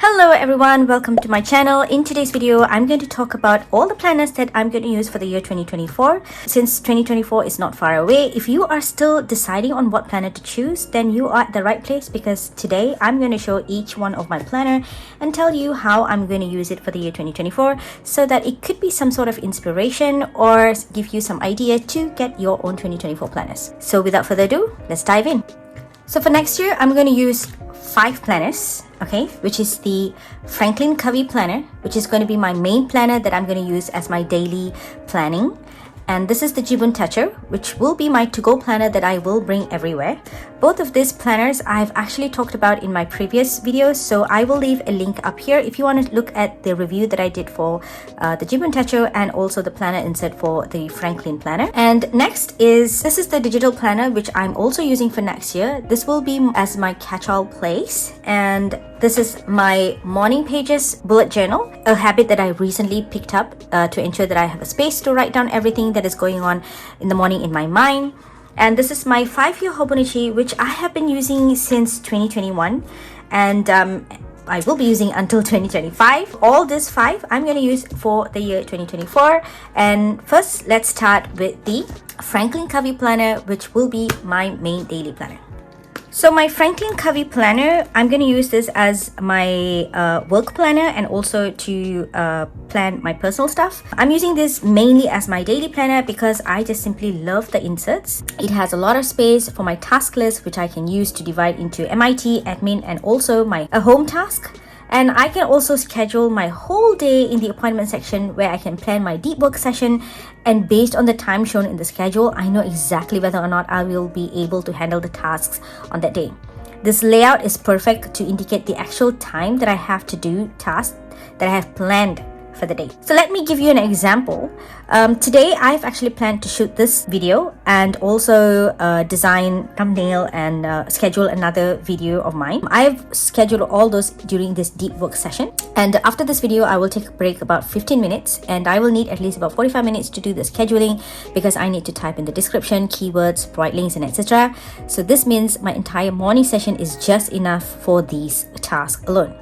Hello everyone, welcome to my channel. In today's video, I'm going to talk about all the planners that I'm going to use for the year 2024. Since 2024 is not far away, if you are still deciding on what planner to choose, then you are at the right place because today I'm going to show each one of my planner and tell you how I'm going to use it for the year 2024 so that it could be some sort of inspiration or give you some idea to get your own 2024 planners. So without further ado, let's dive in. So for next year, I'm going to use 5 planners, okay, which is the Franklin Covey planner, which is going to be my main planner that I'm going to use as my daily planning. And this is the Jibun Techo, which will be my to-go planner that I will bring everywhere. Both of these planners I've actually talked about in my previous videos, so I will leave a link up here if you want to look at the review that I did for the Jibun Techo and also the planner insert for the Franklin planner. And next is, this is the digital planner which I'm also using for next year. This will be as my catch-all place, and this is my morning pages bullet journal, a habit that I recently picked up to ensure that I have a space to write down everything that is going on in the morning in my mind. And this is my 5-year Hobonichi, which I have been using since 2021, and I will be using until 2025. All these 5 I'm going to use for the year 2024. And first, let's start with the Franklin Covey planner, which will be my main daily planner. So my Franklin Covey planner, I'm going to use this as my work planner and also to plan my personal stuff. I'm using this mainly as my daily planner because I just simply love the inserts. It has a lot of space for my task list, which I can use to divide into MIT, admin, and also my home task. And I can also schedule my whole day in the appointment section where I can plan my deep work session, and based on the time shown in the schedule, I know exactly whether or not I will be able to handle the tasks on that day. This layout is perfect to indicate the actual time that I have to do tasks that I have planned for the day. So let me give you an example. Today I've actually planned to shoot this video and also design thumbnail and schedule another video of mine. I've scheduled all those during this deep work session, and after this video I will take a break about 15 minutes, and I will need at least about 45 minutes to do the scheduling because I need to type in the description, keywords, provide links, and etc. So this means my entire morning session is just enough for these tasks alone.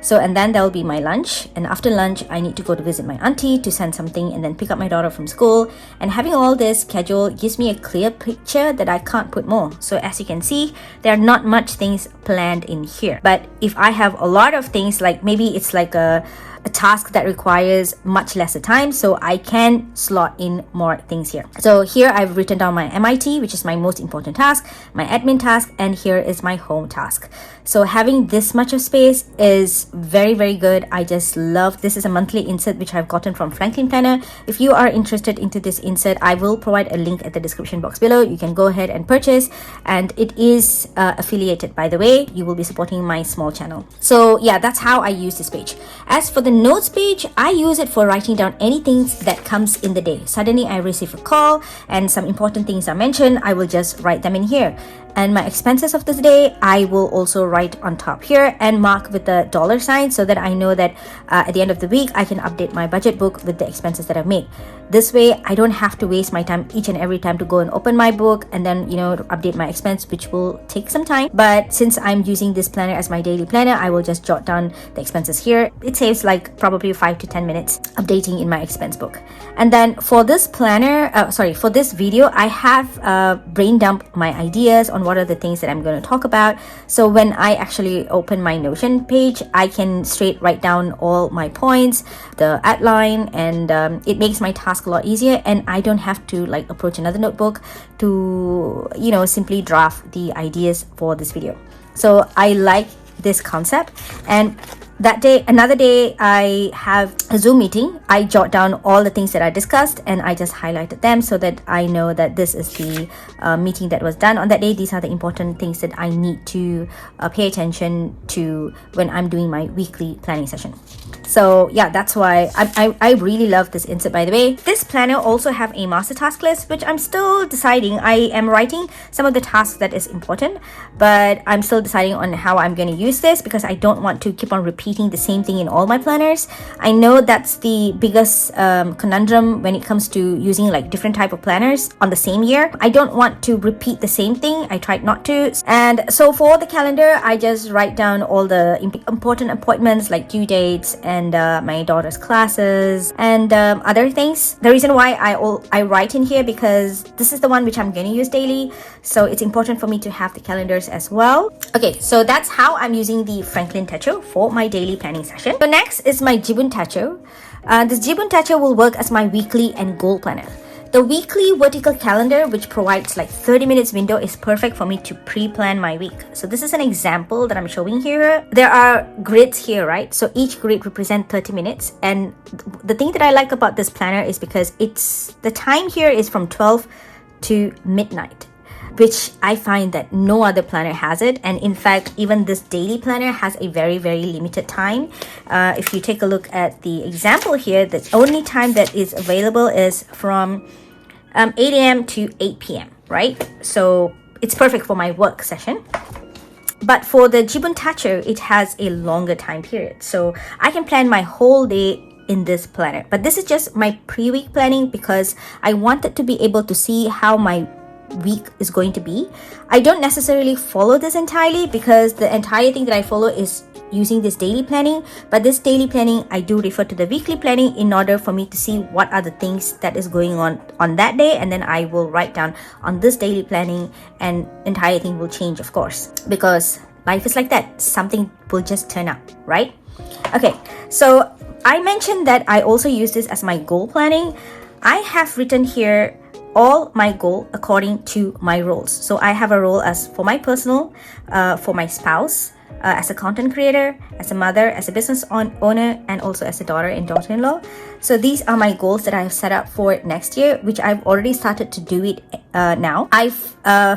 So, and then there will be my lunch, and after lunch I need to go to visit my auntie to send something and then pick up my daughter from school. And having all this schedule gives me a clear picture that I can't put more. So as you can see, there are not much things planned in here, but if I have a lot of things, like maybe it's like a task that requires much lesser time, so I can slot in more things here. So here I've written down my MIT, which is my most important task, my admin task, and here is my home task. So having this much of space is very good. I just love this. Is a monthly insert which I've gotten from Franklin Planner. If you are interested into this insert, I will provide a link at the description box below. You can go ahead and purchase, and it is affiliated, by the way. You will be supporting my small channel. So yeah, that's how I use this page. As for the notes page, I use it for writing down anything that comes in the day. Suddenly I receive a call and some important things are mentioned, I will just write them in here. And my expenses of this day, I will also write on top here and mark with the $sign so that I know that at the end of the week I can update my budget book with the expenses that I've made. This way I don't have to waste my time each and every time to go and open my book and then update my expense, which will take some time. But since I'm using this planner as my daily planner, I will just jot down the expenses here. It saves like probably 5 to 10 minutes updating in my expense book. And then for this planner, for this video, I have brain dumped my ideas on what are the things that I'm going to talk about. So when I actually open my Notion page, I can straight write down all my points, the outline, and it makes my task a lot easier, and I don't have to like approach another notebook to simply draft the ideas for this video. So I like this concept. And that day, another day, I have a Zoom meeting. I jot down all the things that I discussed and I just highlighted them so that I know that this is the meeting that was done on that day. These are the important things that I need to pay attention to when I'm doing my weekly planning session. So yeah, that's why I really love this insert, by the way. This planner also have a master task list, which I'm still deciding. I am writing some of the tasks that is important, but I'm still deciding on how I'm going to use this because I don't want to keep on repeating repeating the same thing in all my planners. I know that's the biggest conundrum when it comes to using like different type of planners on the same year. I don't want to repeat the same thing. I tried not to. And so for the calendar, I just write down all the important appointments like due dates and my daughter's classes and other things. The reason why I write in here because this is the one which I'm going to use daily, so it's important for me to have the calendars as well. Okay, so that's how I'm using the Franklin Techo for my daily planning session. So next is my Jibun Techo. This Jibun Techo will work as my weekly and goal planner. The weekly vertical calendar, which provides like 30 minutes window, is perfect for me to pre-plan my week. So this is an example that I'm showing here. There are grids here, right? So each grid represents 30 minutes. And the thing that I like about this planner is because the time here is from 12 to midnight, which I find that no other planner has it. And in fact, even this daily planner has a very, very limited time. If you take a look at the example here, the only time that is available is from 8 a.m. to 8 p.m., right? So it's perfect for my work session. But for the Jibun Techo, it has a longer time period. So I can plan my whole day in this planner. But this is just my pre-week planning because I wanted to be able to see how my week is going to be. I don't necessarily follow this entirely because the entire thing that I follow is using this daily planning, but this daily planning I do refer to the weekly planning in order for me to see what are the things that is going on that day, and then I will write down on this daily planning, and entire thing will change, of course, because life is like that. Something will just turn up, right? Okay, so I mentioned that I also use this as my goal planning. I have written here all my goal according to my roles. So I have a role as for my personal, for my spouse, as a content creator, as a mother, as a business owner, and also as a daughter and daughter-in-law. So these are my goals that I've set up for next year, which I've already started to do it now. I've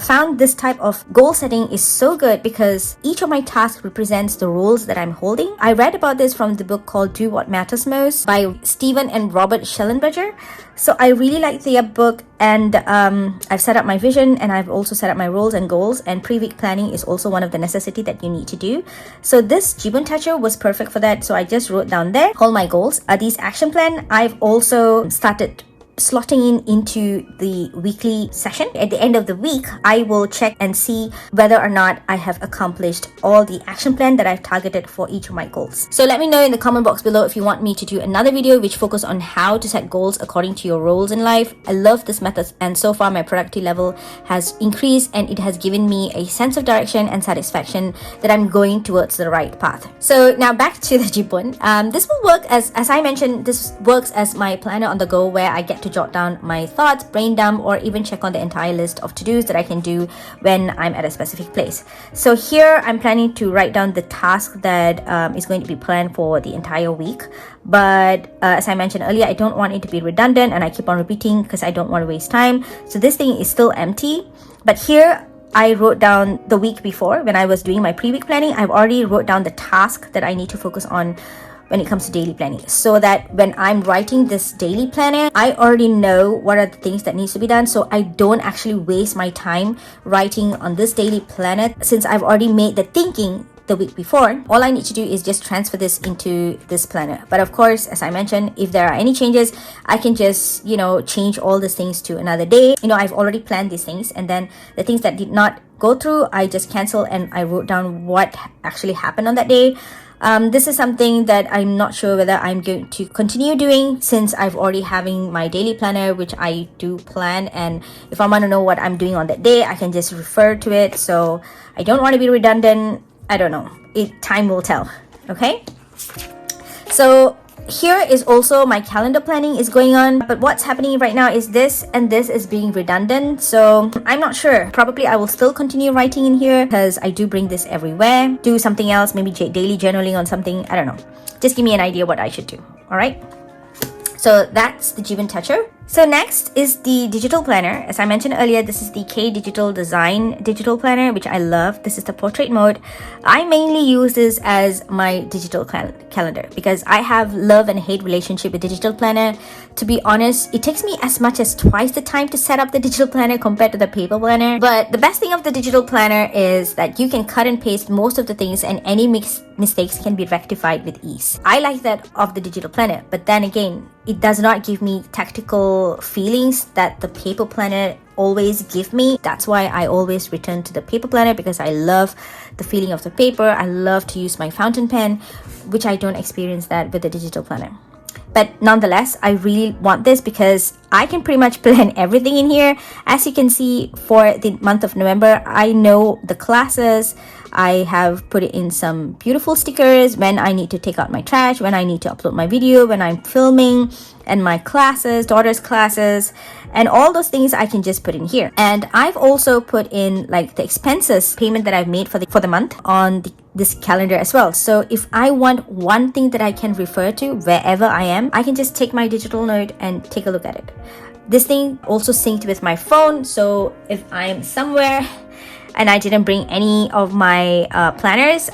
found this type of goal setting is so good because each of my tasks represents the roles that I'm holding. I read about this from the book called Do What Matters Most by Stephen and Robert Schellenberger. So I really like the book, and I've set up my vision, and I've also set up my roles and goals, and pre-week planning is also one of the necessity that you need to do. So this Jibun Techo was perfect for that. So I just wrote down there all my goals. These action plan, I've also started slotting into the weekly session. At the end of the week, I will check and see whether or not I have accomplished all the action plan that I've targeted for each of my goals. So let me know in the comment box below if you want me to do another video which focus on how to set goals according to your roles in life. I love this method, and so far my productivity level has increased, and it has given me a sense of direction and satisfaction that I'm going towards the right path. So now back to the Jibun. This will work as I mentioned, this works as my planner on the go, where I get to jot down my thoughts, brain dump, or even check on the entire list of to-dos that I can do when I'm at a specific place. So here I'm planning to write down the task that is going to be planned for the entire week. But as I mentioned earlier, I don't want it to be redundant, and I keep on repeating because I don't want to waste time. So this thing is still empty. But here I wrote down the week before when I was doing my pre-week planning. I've already wrote down the task that I need to focus on when it comes to daily planning, so that when I'm writing this daily planner, I already know what are the things that needs to be done, so I don't actually waste my time writing on this daily planner. Since I've already made the thinking the week before, all I need to do is just transfer this into this planner. But of course, as I mentioned, if there are any changes, I can just, change all these things to another day. I've already planned these things, and then the things that did not go through, I just cancel, and I wrote down what actually happened on that day. This is something that I'm not sure whether I'm going to continue doing, since I've already having my daily planner, which I do plan, and if I want to know what I'm doing on that day, I can just refer to it. So I don't want to be redundant. I don't know. Time will tell. Okay. So here is also my calendar planning is going on, but what's happening right now is this and this is being redundant. So I'm not sure. Probably I will still continue writing in here because I do bring this everywhere. Do something else, maybe daily journaling on something. I don't know. Just give me an idea what I should do. All right. So that's the Jibun Techo. So next is the digital planner. As I mentioned earlier, this is the K Digital Design digital planner, which I love. This is the portrait mode. I mainly use this as my digital calendar because I have love and hate relationship with digital planner. To be honest, it takes me as much as twice the time to set up the digital planner compared to the paper planner. But the best thing of the digital planner is that you can cut and paste most of the things and any mistakes can be rectified with ease. I like that of the digital planner, but then again, it does not give me tactical feelings that the paper planner always give me. That's why I always return to the paper planner, because I love the feeling of the paper. I love to use my fountain pen, which I don't experience that with the digital planner. But nonetheless, I really want this because I can pretty much plan everything in here. As you can see, for the month of November, I know the classes. I have put in some beautiful stickers when I need to take out my trash, when I need to upload my video, when I'm filming, and my classes, daughter's classes, and all those things I can just put in here. And I've also put in like the expenses payment that I've made for the month on this calendar as well. So if I want one thing that I can refer to wherever I am, I can just take my digital note and take a look at it. This thing also synced with my phone, so if I'm somewhere and I didn't bring any of my planners,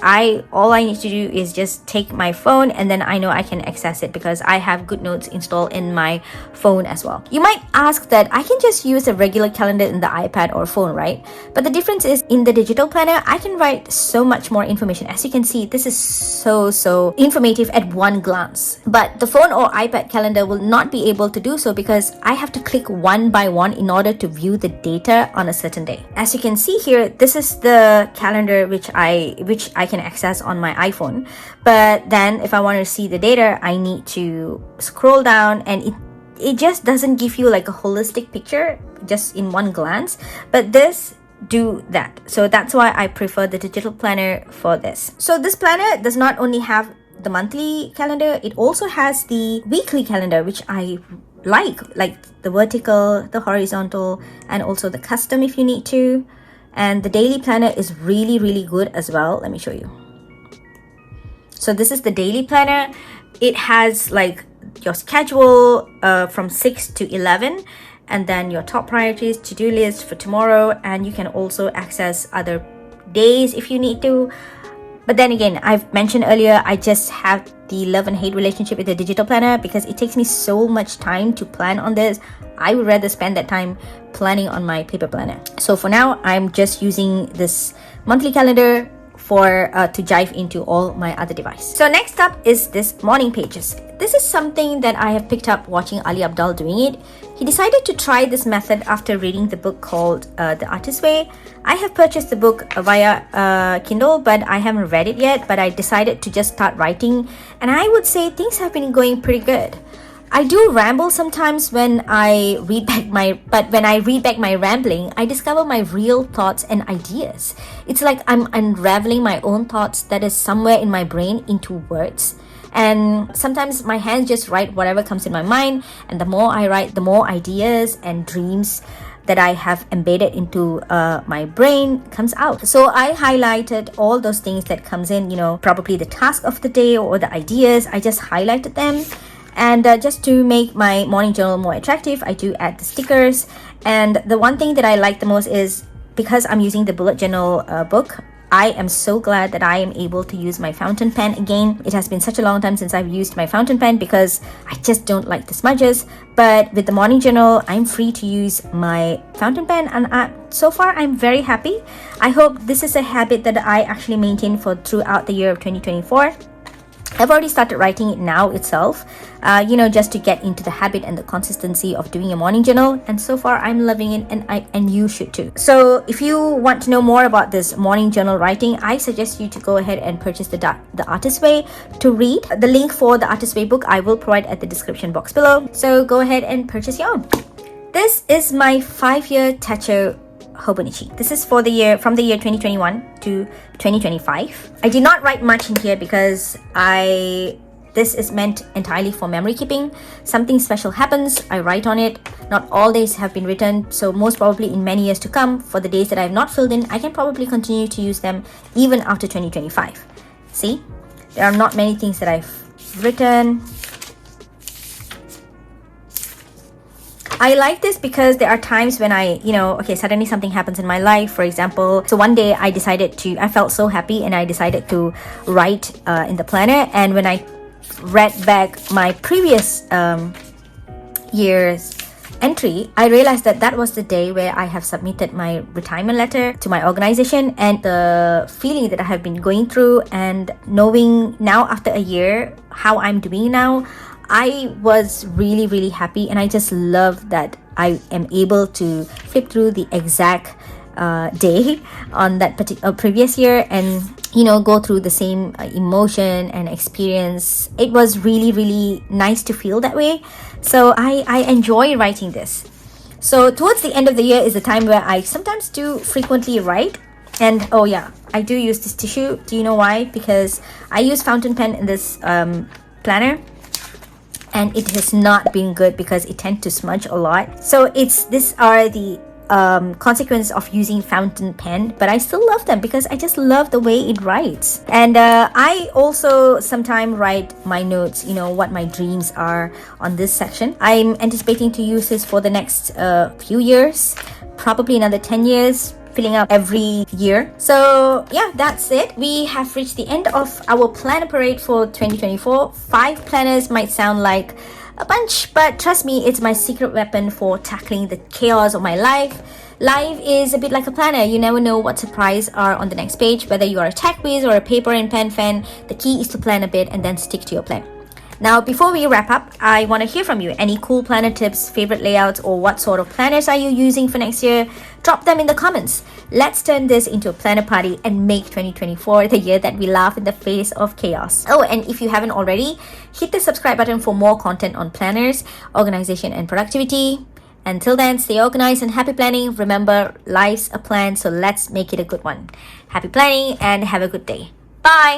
all I need to do is just take my phone, and then I know I can access it because I have GoodNotes installed in my phone as well. You might ask that I can just use a regular calendar in the iPad or phone, right? But the difference is in the digital planner, I can write so much more information. As you can see, this is so informative at one glance. But the phone or iPad calendar will not be able to do so because I have to click one by one in order to view the data on a certain day. As you can see here, this is the calendar which I can access on my iPhone. But then if I want to see the data, I need to scroll down, and it just doesn't give you like a holistic picture just in one glance. But this do that. So that's why I prefer the digital planner for this. So this planner does not only have the monthly calendar, it also has the weekly calendar, which I like the vertical, the horizontal, and also the custom if you need to. And the daily planner is really good as well. Let me show you. So this is the daily planner. It has like your schedule from 6 to 11, and then your top priorities, to-do list for tomorrow, and you can also access other days if you need to. But then again, I've mentioned earlier, I just have the love and hate relationship with the digital planner because it takes me so much time to plan on this. I would rather spend that time planning on my paper planner. So for now, I'm just using this monthly calendar for to dive into all my other devices. So next up is this morning pages. This is something that I have picked up watching Ali Abdaal doing it. He decided to try this method after reading the book called The Artist's Way. I have purchased the book via Kindle, but I haven't read it yet. But I decided to just start writing, and I would say things have been going pretty good. I do ramble sometimes when I read back my rambling, I discover my real thoughts and ideas. It's like I'm unraveling my own thoughts that is somewhere in my brain into words. And sometimes my hands just write whatever comes in my mind, and the more I write, the more ideas and dreams that I have embedded into my brain comes out. So I highlighted all those things that comes in, probably the task of the day or the ideas. I just highlighted them. And just to make my morning journal more attractive, I do add the stickers. And the one thing that I like the most is because I'm using the bullet journal book, I am so glad that I am able to use my fountain pen again. It has been such a long time since I've used my fountain pen because I just don't like the smudges. But with the morning journal, I'm free to use my fountain pen, and so far I'm very happy. I hope this is a habit that I actually maintain throughout the year of 2024. I've already started writing it now itself, just to get into the habit and the consistency of doing a morning journal. And so far, I'm loving it, and you should too. So if you want to know more about this morning journal writing, I suggest you to go ahead and purchase the Artist's Way to read. The link for the Artist's Way book I will provide at the description box below. So go ahead and purchase your own. This is my 5-year Techo Hobonichi. This is from the year 2021 to 2025. I did not write much in here because this is meant entirely for memory keeping. Something special happens, I write on it. Not all days have been written, so most probably in many years to come, for the days that I have not filled in, I can probably continue to use them even after 2025. See, there are not many things that I've written. I like this because there are times when okay, suddenly something happens in my life, for example. So one day I felt so happy and I decided to write in the planner. And when I read back my previous year's entry, I realized that that was the day where I have submitted my retirement letter to my organization, and the feeling that I have been going through and knowing now after a year how I'm doing now, I was really, really happy. And I just love that I am able to flip through the exact day on that particular previous year and go through the same emotion and experience. It was really, really nice to feel that way. So I enjoy writing this. So towards the end of the year is the time where I sometimes do frequently write. And oh yeah, I do use this tissue. Do you know why? Because I use fountain pen in this planner, and it has not been good because it tends to smudge a lot. So these are the consequence of using fountain pen, but I still love them because I just love the way it writes. And I also sometimes write my notes, what my dreams are on this section. I'm anticipating to use this for the next few years, probably another 10 years, filling up every year. So yeah, that's it. We have reached the end of our planner parade for 2024. 5 planners might sound like a bunch, but trust me, it's my secret weapon for tackling the chaos of my life. Life is a bit like a planner. You never know what surprises are on the next page. Whether you are a tech whiz or a paper and pen fan, the key is to plan a bit and then stick to your plan. Now, before we wrap up, I want to hear from you. Any cool planner tips, favorite layouts, or what sort of planners are you using for next year? Drop them in the comments. Let's turn this into a planner party and make 2024 the year that we laugh in the face of chaos. Oh, and if you haven't already, hit the subscribe button for more content on planners, organization, and productivity. Until then, stay organized and happy planning. Remember, life's a plan, so let's make it a good one. Happy planning and have a good day. Bye!